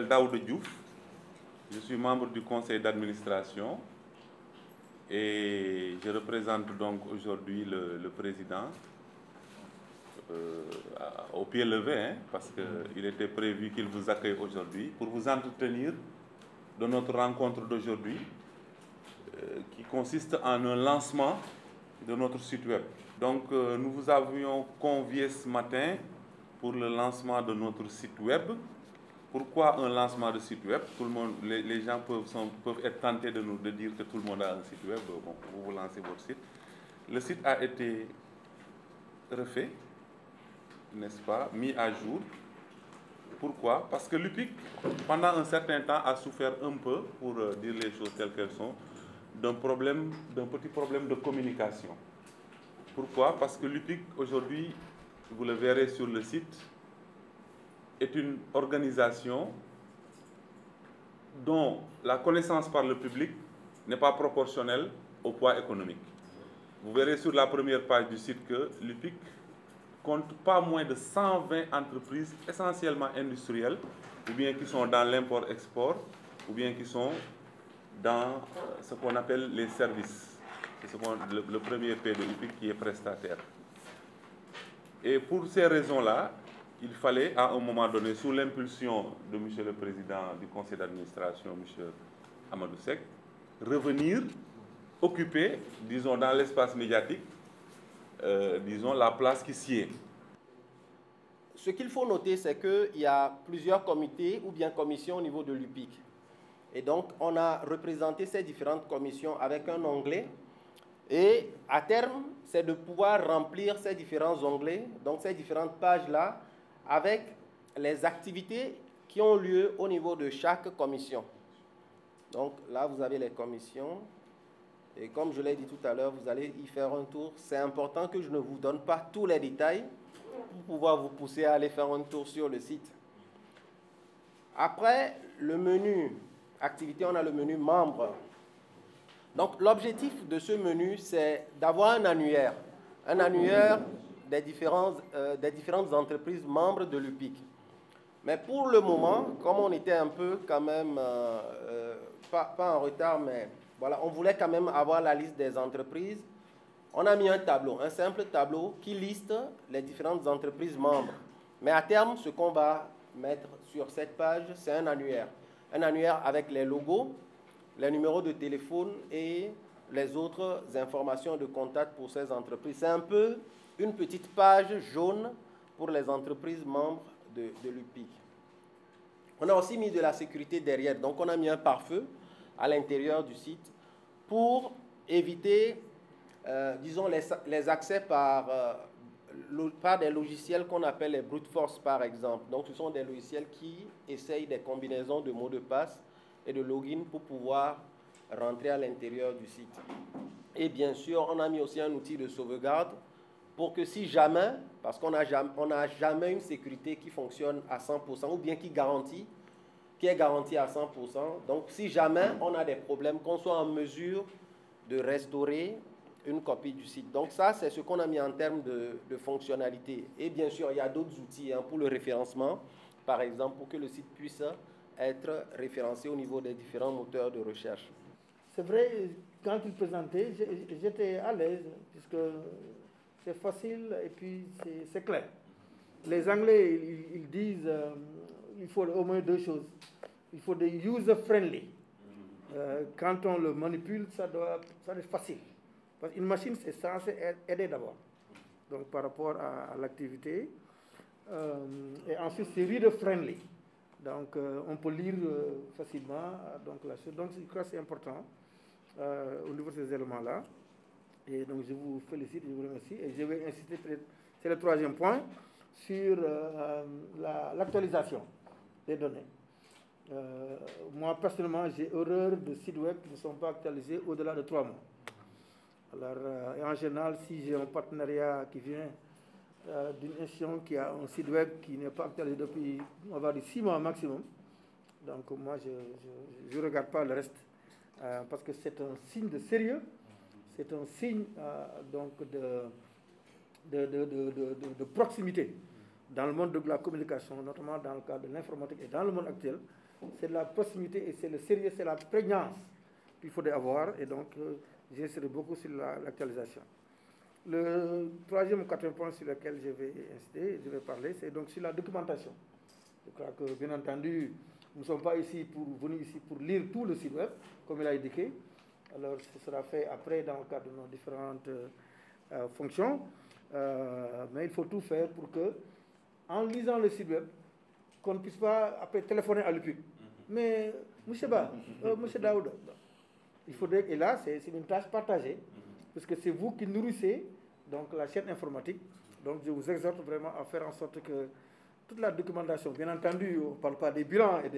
Daouda Diouf, je suis membre du conseil d'administration et je représente donc aujourd'hui le président au pied levé, hein, parce qu'il était prévu qu'il vous accueille aujourd'hui pour vous entretenir de notre rencontre d'aujourd'hui qui consiste en un lancement de notre site web. Donc nous vous avions convié ce matin pour le lancement de notre site web. Pourquoi un lancement de site web? Tout le monde, les gens peuvent être tentés de dire que tout le monde a un site web. Bon, vous lancez votre site. Le site a été refait, n'est-ce pas, mis à jour. Pourquoi? Parce que l'UPIC, pendant un certain temps, a souffert un peu, pour dire les choses telles qu'elles sont, d'un petit problème de communication. Pourquoi? Parce que l'UPIC, aujourd'hui, vous le verrez sur le site, est une organisation dont la connaissance par le public n'est pas proportionnelle au poids économique. Vous verrez sur la première page du site que l'UPIC compte pas moins de 120 entreprises essentiellement industrielles, ou bien qui sont dans l'import-export, ou bien qui sont dans ce qu'on appelle les services. C'est le premier P de l'UPIC qui est prestataire. Et pour ces raisons-là, il fallait, à un moment donné, sous l'impulsion de M. le Président du Conseil d'administration, M. Amadou Seck, revenir occuper, disons, dans l'espace médiatique, disons, la place qui s'y est. Ce qu'il faut noter, c'est qu'il y a plusieurs comités ou bien commissions au niveau de l'UPIC. Et donc, on a représenté ces différentes commissions avec un onglet. Et à terme, c'est de pouvoir remplir ces différents onglets, donc ces différentes pages-là, avec les activités qui ont lieu au niveau de chaque commission. Donc là, vous avez les commissions. Et comme je l'ai dit tout à l'heure, vous allez y faire un tour. C'est important que je ne vous donne pas tous les détails pour pouvoir vous pousser à aller faire un tour sur le site. Après le menu activité, on a le menu membres. Donc l'objectif de ce menu, c'est d'avoir un annuaire des différentes entreprises membres de l'UPIC. Mais pour le moment, comme on était un peu quand même, pas en retard, mais voilà, on voulait quand même avoir la liste des entreprises, on a mis un tableau, un simple tableau qui liste les différentes entreprises membres. Mais à terme, ce qu'on va mettre sur cette page, c'est un annuaire. Un annuaire avec les logos, les numéros de téléphone et les autres informations de contact pour ces entreprises. C'est un peu une petite page jaune pour les entreprises membres de l'UPIC. On a aussi mis de la sécurité derrière. Donc, on a mis un pare-feu à l'intérieur du site pour éviter, disons, les accès par des logiciels qu'on appelle les brute force, par exemple. Donc, ce sont des logiciels qui essayent des combinaisons de mots de passe et de login pour pouvoir rentrer à l'intérieur du site. Et bien sûr, on a mis aussi un outil de sauvegarde pour que si jamais, parce qu'on n'a jamais une sécurité qui fonctionne à 100% ou bien qui est garantie à 100%, donc si jamais on a des problèmes, qu'on soit en mesure de restaurer une copie du site. Donc ça, c'est ce qu'on a mis en termes de fonctionnalité. Et bien sûr, il y a d'autres outils pour le référencement, par exemple, pour que le site puisse être référencé au niveau des différents moteurs de recherche. C'est vrai, quand il présentait, j'étais à l'aise, puisque c'est facile et puis c'est clair. Les Anglais, ils disent il faut au moins deux choses. Il faut des user-friendly. Quand on le manipule, ça doit être facile. Parce qu'une machine, c'est censé aider d'abord. Donc, par rapport à l'activité. Et ensuite, c'est reader-friendly. Donc, on peut lire facilement. Donc, je crois que c'est important au niveau de ces éléments-là. Et donc, je vous félicite, je vous remercie. Et je vais insister, c'est le troisième point, sur l'actualisation des données. Moi, personnellement, j'ai horreur de sites web qui ne sont pas actualisés au-delà de 3 mois. Alors, en général, si j'ai un partenariat qui vient d'une institution qui a un site web qui n'est pas actualisé depuis, on va dire, 6 mois maximum, donc moi, je ne regarde pas le reste, parce que c'est un signe de sérieux, c'est un signe donc de proximité dans le monde de la communication, notamment dans le cadre de l'informatique et dans le monde actuel. c'est la proximité et c'est le sérieux, c'est la prégnance qu'il faudrait avoir. Et donc, j'insisterai beaucoup sur l'actualisation. Le troisième ou quatrième point sur lequel je vais insister, je vais parler, c'est donc sur la documentation. Je crois que, bien entendu, nous ne sommes pas venus ici pour lire tout le site web, comme il a indiqué. Alors, ce sera fait après dans le cadre de nos différentes fonctions. Mais il faut tout faire pour que, en lisant le site web, qu'on ne puisse pas après téléphoner à l'UPIC. Mais, M. Ba, M. Daouda, il faudrait, et là, c'est une tâche partagée, parce que c'est vous qui nourrissez donc, la chaîne informatique. Donc, je vous exhorte vraiment à faire en sorte que toute la documentation, bien entendu, on ne parle pas des bilans et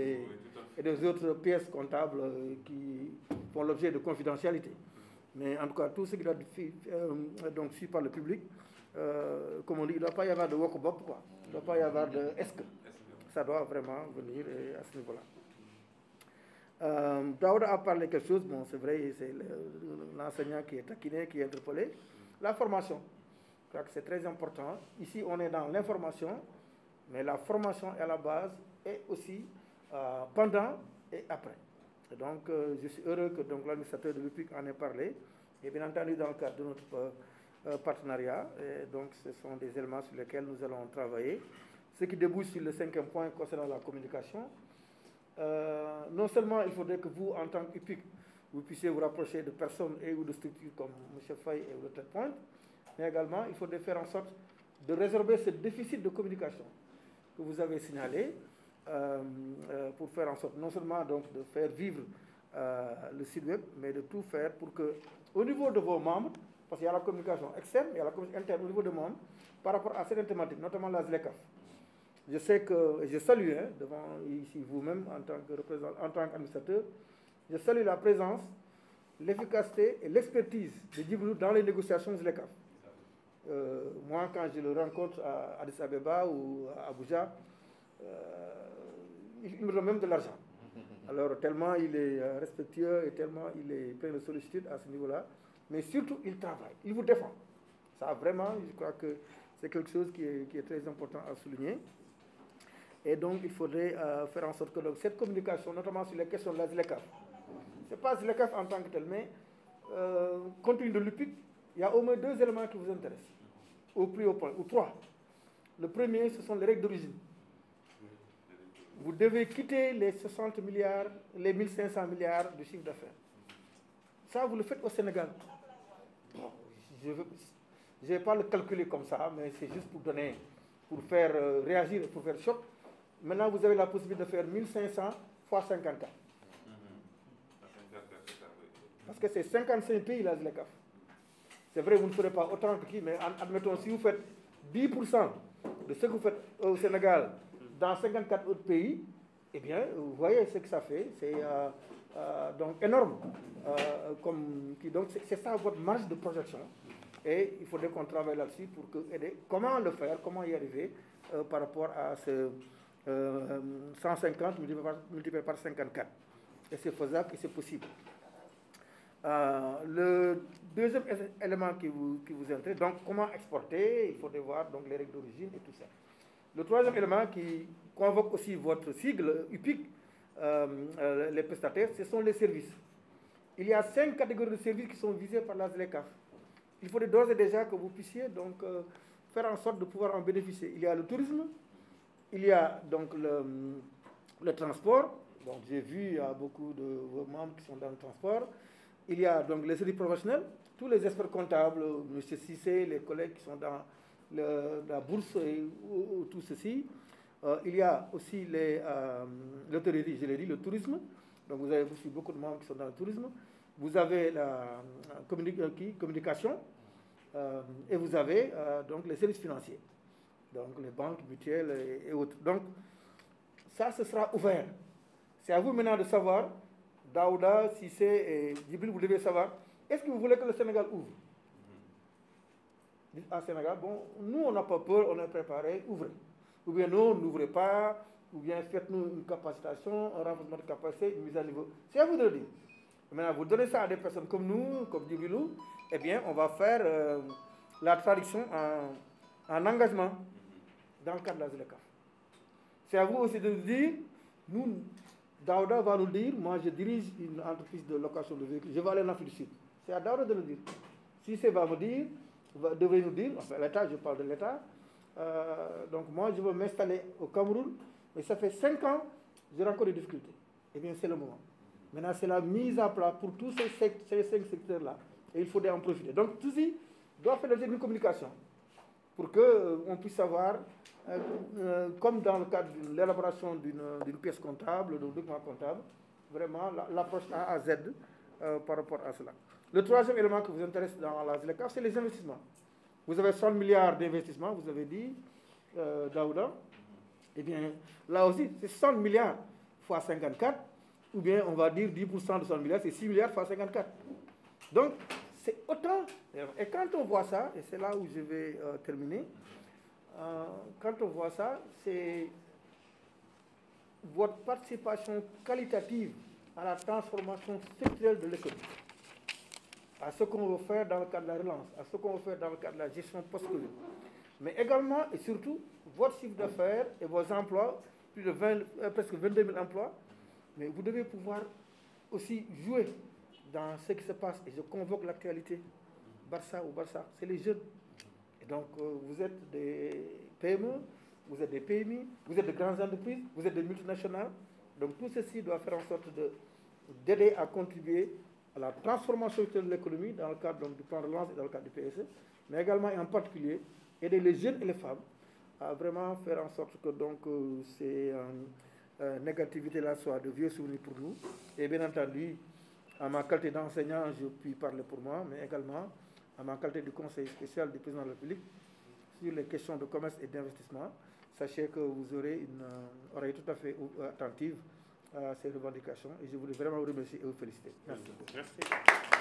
des autres pièces comptables qui font l'objet de confidentialité. Mais en tout cas, tout ce qui doit être donc, suivi par le public, comme on dit, il ne doit pas y avoir de walk-up, quoi. Il ne doit pas y avoir de est-ce que. Ça doit vraiment venir à ce niveau-là. Daouda a parlé quelque chose, bon, c'est vrai, c'est l'enseignant qui est taquiné, qui est interpellé. La formation, je crois que c'est très important. Ici, on est dans l'information, mais la formation est à la base et aussi pendant et après. Et donc, je suis heureux que l'administrateur de l'UPIC en ait parlé. Et bien entendu, dans le cadre de notre partenariat, et donc ce sont des éléments sur lesquels nous allons travailler. Ce qui débouche sur le cinquième point concernant la communication. Non seulement il faudrait que vous, en tant qu'UPIC, vous puissiez vous rapprocher de personnes et ou de structures comme M. Faye et le Tête Pointe, mais également il faudrait faire en sorte de résorber ce déficit de communication que vous avez signalé pour faire en sorte non seulement donc, de faire vivre le site web, mais de tout faire pour que, au niveau de vos membres, parce qu'il y a la communication externe, il y a la communication interne au niveau des membres, par rapport à certaines thématiques, notamment la ZLECAF. Je sais que, je salue, devant ici vous-même, en tant que représentant, en tant qu'administrateur, je salue la présence, l'efficacité et l'expertise de Djibril dans les négociations ZLECAF. Moi, quand je le rencontre à Addis Abeba ou à Abuja, il me donne même de l'argent. Alors, tellement il est respectueux et tellement il est plein de sollicitude à ce niveau-là, mais surtout, il travaille, il vous défend. Ça, vraiment, je crois que c'est quelque chose qui est très important à souligner. Et donc, il faudrait faire en sorte que donc, cette communication, notamment sur les questions de la ZLECAF, ce n'est pas ZLECAF en tant que tel, mais compte tenu de l'UPIC, il y a au moins 2 éléments qui vous intéressent, au plus haut point, ou 3. Le premier, ce sont les règles d'origine. Vous devez quitter les 60 milliards, les 1500 milliards de chiffre d'affaires. Ça, vous le faites au Sénégal. Bon, je ne vais pas le calculer comme ça, mais c'est juste pour donner, pour faire réagir, pour faire choc. Maintenant, vous avez la possibilité de faire 1500 fois 54. Parce que c'est 55 pays, la ZLECAF. C'est vrai, vous ne ferez pas autant que qui, mais admettons, si vous faites 10% de ce que vous faites au Sénégal dans 54 autres pays, eh bien, vous voyez ce que ça fait. C'est donc énorme. Donc, c'est ça votre marge de projection. Et il faudrait qu'on travaille là-dessus pour aider. Comment le faire, comment y arriver par rapport à ce 150 multiplié par 54. Et c'est faisable et c'est possible. Le deuxième élément qui vous intéresse, donc comment exporter, il faudrait voir donc, les règles d'origine et tout ça. Le troisième élément qui convoque aussi votre sigle UPIC, les prestataires, ce sont les services. Il y a 5 catégories de services qui sont visées par la ZLECAF. Il faudrait d'ores et déjà que vous puissiez donc, faire en sorte de pouvoir en bénéficier. Il y a le tourisme, il y a donc le transport. Donc j'ai vu, il y a beaucoup de vos membres qui sont dans le transport. Il y a donc les services professionnels, tous les experts comptables, M. Cissé, les collègues qui sont dans la bourse et tout ceci. Il y a aussi l'hôtellerie, je l'ai dit, le tourisme. Donc vous avez aussi beaucoup de membres qui sont dans le tourisme. Vous avez la communication et vous avez donc les services financiers, donc les banques mutuelles et autres. Donc ça, ce sera ouvert. C'est à vous maintenant de savoir, Daouda, Cissé et Djibril, vous devez savoir, est-ce que vous voulez que le Sénégal ouvre? En Sénégal, bon, nous on n'a pas peur, on est préparé, ouvrez. Ou bien non, n'ouvrez pas, ou bien faites-nous une capacitation, un renforcement de capacité, une mise à niveau. C'est à vous de le dire. Maintenant, vous donnez ça à des personnes comme nous, comme Djibril, eh bien, on va faire la traduction en engagement dans le cadre de la ZLECAF. C'est à vous aussi de nous dire, nous Daouda va nous dire, moi je dirige une entreprise de location de véhicules, je vais aller en Afrique du Sud. C'est à Daouda de le dire. Si c'est va me dire, devrait nous dire, enfin l'État, je parle de l'État, donc moi je veux m'installer au Cameroun, mais ça fait 5 ans, je rencontre des difficultés. Eh bien c'est le moment. Maintenant c'est la mise à plat pour tous ces 5 secteurs-là. Et il faudrait en profiter. Donc tout ceci doit faire l'objet d'une communication pour qu'on puisse savoir, comme dans le cadre de l'élaboration d'une pièce comptable, d'un document comptable, vraiment l'approche A à Z par rapport à cela. Le troisième élément qui vous intéresse dans la ZLECAf, c'est les investissements. Vous avez 100 milliards d'investissements, vous avez dit, Daouda. Eh bien, là aussi, c'est 100 milliards fois 54, ou bien on va dire 10% de 100 milliards, c'est 6 milliards fois 54. Donc, c'est autant. Et quand on voit ça, et c'est là où je vais terminer, quand on voit ça, c'est votre participation qualitative à la transformation structurelle de l'économie, à ce qu'on veut faire dans le cadre de la relance, à ce qu'on veut faire dans le cadre de la gestion post-Covid. Mais également et surtout, votre chiffre d'affaires et vos emplois, plus de presque 22 000 emplois, mais vous devez pouvoir aussi jouer dans ce qui se passe. Et je convoque l'actualité. Barça ou Barça, c'est les jeunes. Et donc, vous êtes des PME, vous êtes des PMI, vous êtes de grandes entreprises, vous êtes des multinationales. Donc, tout ceci doit faire en sorte d'aider à contribuer à la transformation de l'économie dans le cadre du plan de relance et dans le cadre du PSE, mais également et en particulier aider les jeunes et les femmes à vraiment faire en sorte que donc, ces négativités-là soient de vieux souvenirs pour nous. Et bien entendu, à ma qualité d'enseignant, je puis parler pour moi, mais également à ma qualité de conseiller spécial du président de la République sur les questions de commerce et d'investissement. Sachez que vous aurez une oreille tout à fait attentive à ces revendications et je voulais vraiment vous remercier et vous féliciter. Merci. Merci.